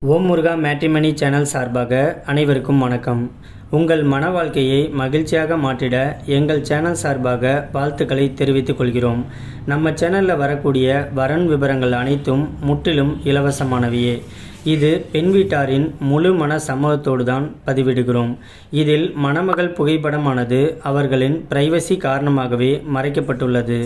ஓம் முருகா matrimony channel சார்பாக அனைவருக்கும் வணக்கம். உங்கள் மன வாழ்க்கையை மகிழ்ச்சியாக மாற்றிட எங்கள் சேனல் சார்பாக வாழ்த்துக்களை தெரிவித்துக் கொள்கிறோம். நம்ம சேனலில் வரக்கூடிய வரன் விவரங்கள் அனைத்தும் முற்றிலும் இலவசமானவையே. இது பெண் வீட்டாரின் முழு மன சம்மதத்தோடு தான் பதிவிடுகிறோம். இதில் மணமகள் புகைப்படமானது அவர்களின் பிரைவசி காரணமாகவே மறைக்கப்பட்டுள்ளது.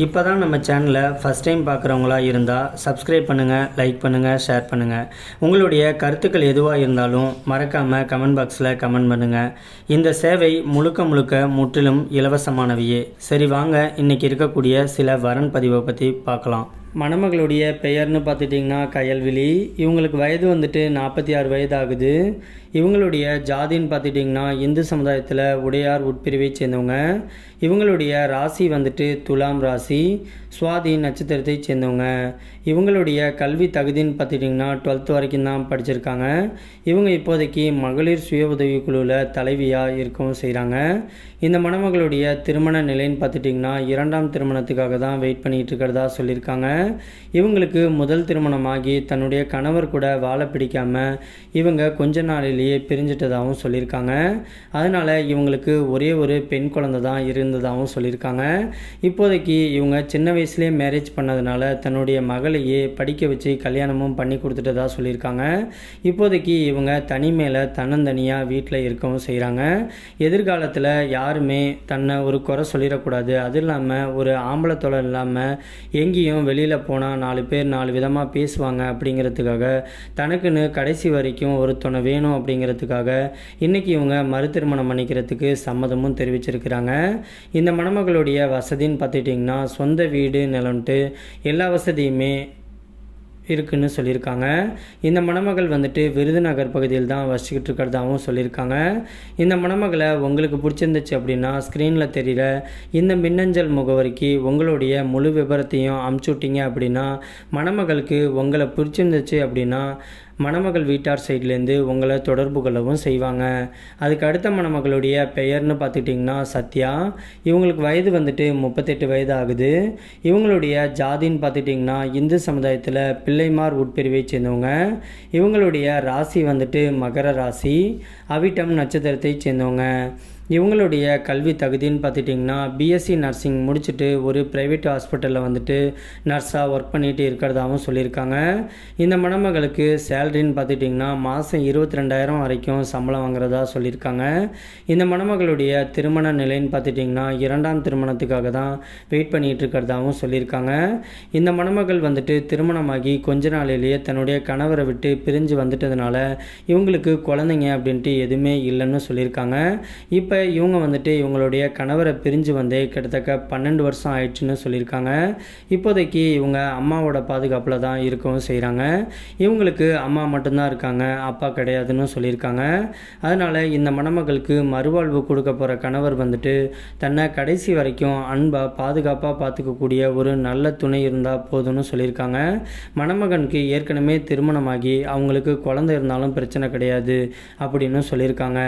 இப்போ தான் நம்ம சேனலை ஃபஸ்ட் டைம் பார்க்குறவங்களா இருந்தால் சப்ஸ்கிரைப் பண்ணுங்கள், லைக் பண்ணுங்கள், ஷேர் பண்ணுங்கள். உங்களுடைய கருத்துக்கள் எதுவாக இருந்தாலும் மறக்காமல் கமெண்ட் பாக்ஸில் கமெண்ட் பண்ணுங்கள். இந்த சேவை முழுக்க முற்றிலும் இலவசமானவையே. சரி வாங்க, இன்றைக்கி இருக்கக்கூடிய சில வரன் பதிவை பற்றி பார்க்கலாம். மணமகளுடைய பெயர்னு பார்த்துட்டிங்கன்னா கயல்விழி. இவங்களுக்கு வயது வந்துட்டு 46 வயது ஆகுது. இவங்களுடைய ஜாதின்னு பார்த்துட்டிங்கன்னா இந்து சமுதாயத்தில் உடையார் உட்பிரிவை சேர்ந்தவங்க. இவங்களுடைய ராசி வந்துட்டு துலாம் ராசி, சுவாதி நட்சத்திரத்தை சேர்ந்தவங்க. இவங்களுடைய கல்வி தகுதின்னு பார்த்துட்டிங்கன்னா 12th வரைக்கும் தான் படிச்சிருக்காங்க. இவங்க இப்போதைக்கு மகளிர் சுய உதவி குழுவில் தலைவியாக இருக்கவும் செய்கிறாங்க. இந்த மணமகளுடைய திருமண நிலைன்னு பார்த்துட்டிங்கன்னா 2ஆம் திருமணத்துக்காக தான் வெயிட் பண்ணிகிட்டு இருக்கிறதா சொல்லியிருக்காங்க. இவங்களுக்கு முதல் திருமணமாகி தன்னுடைய கணவர் கூட வாழ பிடிக்காமல் இவங்க கொஞ்ச நாளிலேயே பிரிஞ்சிட்டதாகவும் சொல்லியிருக்காங்க. அதனால் இவங்களுக்கு ஒரே ஒரு பெண் குழந்தை தான் இருந்ததாகவும் சொல்லியிருக்காங்க. இப்போதைக்கு இவங்க சின்ன வயசுலேயே மேரேஜ் பண்ணதுனால தன்னுடைய மகளையே படிக்க வச்சு கல்யாணமும் பண்ணி கொடுத்துட்டதா சொல்லியிருக்காங்க. இப்போதைக்கு இவங்க தனிமையில் தன்னந்தனியாக வீட்டில் இருக்கவும் செய்கிறாங்க. எதிர்காலத்தில் யாருமே தன்னை ஒரு குறை சொல்லிடக்கூடாது, அது இல்லாமல் ஒரு ஆம்பளை தொலை இல்லாமல் எங்கேயும் வெளியில் போனால் 4 பேர் 4 விதமாக பேசுவாங்க அப்படிங்கிறதுக்காக தனக்குன்னு கடைசி வரைக்கும் ஒரு துணை வேணும் அப்படிங்கிறதுக்காக இன்றைக்கி இவங்க மறு திருமணம் பண்ணிக்கிறதுக்கு சம்மதமும் தெரிவிச்சிருக்கிறாங்க. இந்த மணமகளுடைய வசதின்னு பார்த்துட்டிங்கன்னா சொந்த வீடு நிலம்ட்டு எல்லா வசதியுமே இருக்குன்னு சொல்லியிருக்காங்க. இந்த மணமகள் வந்துட்டு விருதுநகர் பகுதியில் தான் வசிக்கிட்டு இருக்கிறதாகவும் சொல்லியிருக்காங்க. இந்த மணமகளை உங்களுக்கு பிடிச்சிருந்துச்சு அப்படின்னா ஸ்க்ரீனில் தெரிகிற இந்த மின்னஞ்சல் முகவரிக்கு உங்களுடைய முழு விபரத்தையும் அமுச்சு விட்டீங்க அப்படின்னா மணமகளுக்கு உங்களை பிடிச்சிருந்துச்சு அப்படின்னா மணமகள் வீட்டார் சைட்லேருந்து உங்களை தொடர்பு கொள்ளவும் செய்வாங்க. அதுக்கு அடுத்த மணமகளுடைய பெயர்னு பார்த்துட்டிங்கன்னா சத்யா. இவங்களுக்கு வயது வந்துட்டு 38 வயது ஆகுது. இவங்களுடைய ஜாதின்னு பார்த்துட்டிங்கன்னா இந்து சமுதாயத்தில் பிள்ளைமார் உட்பிரிவை சேர்ந்தவங்க. இவங்களுடைய ராசி வந்துட்டு மகர ராசி, அவிட்டம் நட்சத்திரத்தை சேர்ந்தவங்க. இவங்களுடைய கல்வி தகுதின்னு பார்த்துட்டிங்கன்னா பிஎஸ்சி நர்சிங் முடிச்சுட்டு ஒரு ப்ரைவேட் ஹாஸ்பிட்டலில் வந்துட்டு நர்ஸாக ஒர்க் பண்ணிகிட்டு இருக்கிறதாகவும் சொல்லியிருக்காங்க. இந்த மணமகளுக்கு சேலரின்னு பார்த்துட்டிங்கன்னா மாதம் 22,000 வரைக்கும் சம்பளம் வாங்குறதா சொல்லியிருக்காங்க. இந்த மணமகளுடைய திருமண நிலைன்னு பார்த்துட்டிங்கன்னா 2ஆம் திருமணத்துக்காக தான் வெயிட் பண்ணிகிட்டு இருக்கிறதாகவும் சொல்லியிருக்காங்க. இந்த மணமகள் வந்துட்டு திருமணமாகி கொஞ்ச நாளிலேயே தன்னுடைய கணவரை விட்டு பிரிஞ்சு வந்துட்டதுனால இவங்களுக்கு குழந்தைங்க அப்படின்ட்டு எதுவுமே இல்லைன்னு சொல்லியிருக்காங்க. இப்போ இவங்க வந்துட்டு இவங்களுடைய கணவரை பிரிஞ்சு வந்து கிட்டத்தட்ட 12 வருஷம் ஆயிடுச்சுன்னு சொல்லியிருக்காங்க. இப்போதைக்கு இவங்க அம்மாவோட பாதுகாப்பில் தான் இருக்கவும் செய்கிறாங்க. இவங்களுக்கு அம்மா மட்டும்தான் இருக்காங்க, அப்பா கிடையாதுன்னு சொல்லியிருக்காங்க. அதனால் இந்த மணமகளுக்கு மறுவாழ்வு கொடுக்க போகிற கணவர் வந்துட்டு தன்னை கடைசி வரைக்கும் அன்பாக பாதுகாப்பாக பார்த்துக்கக்கூடிய ஒரு நல்ல துணை இருந்தால் போதும்னு சொல்லியிருக்காங்க. மணமகனுக்கு ஏற்கனவே திருமணமாகி அவங்களுக்கு குழந்தை இருந்தாலும் பிரச்சனை கிடையாது அப்படின்னு சொல்லியிருக்காங்க.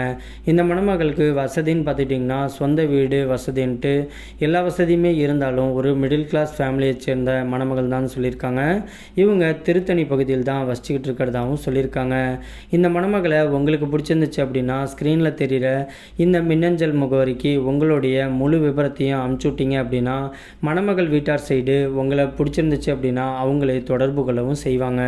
இந்த மணமகளுக்கு வசதின்னு பார்த்துட்டிங்கன்னா சொந்த வீடு வசதின்ட்டு எல்லா வசதியுமே இருந்தாலும் ஒரு மிடில் கிளாஸ் ஃபேமிலியை சேர்ந்த மணமகள் தான் சொல்லியிருக்காங்க. இவங்க திருத்தணி பகுதியில் தான் வசிச்சுக்கிட்டு இருக்கிறதாகவும் சொல்லியிருக்காங்க. இந்த மணமகளை உங்களுக்கு பிடிச்சிருந்துச்சு அப்படின்னா ஸ்க்ரீனில் தெரிகிற இந்த மின்னஞ்சல் முகவரிக்கு உங்களுடைய முழு விபரத்தையும் அமுச்சு விட்டீங்க அப்படின்னா மணமகள் வீட்டார் சைடு உங்களை பிடிச்சிருந்துச்சு அப்படின்னா அவங்களை தொடர்பு கொள்ளவும் செய்வாங்க.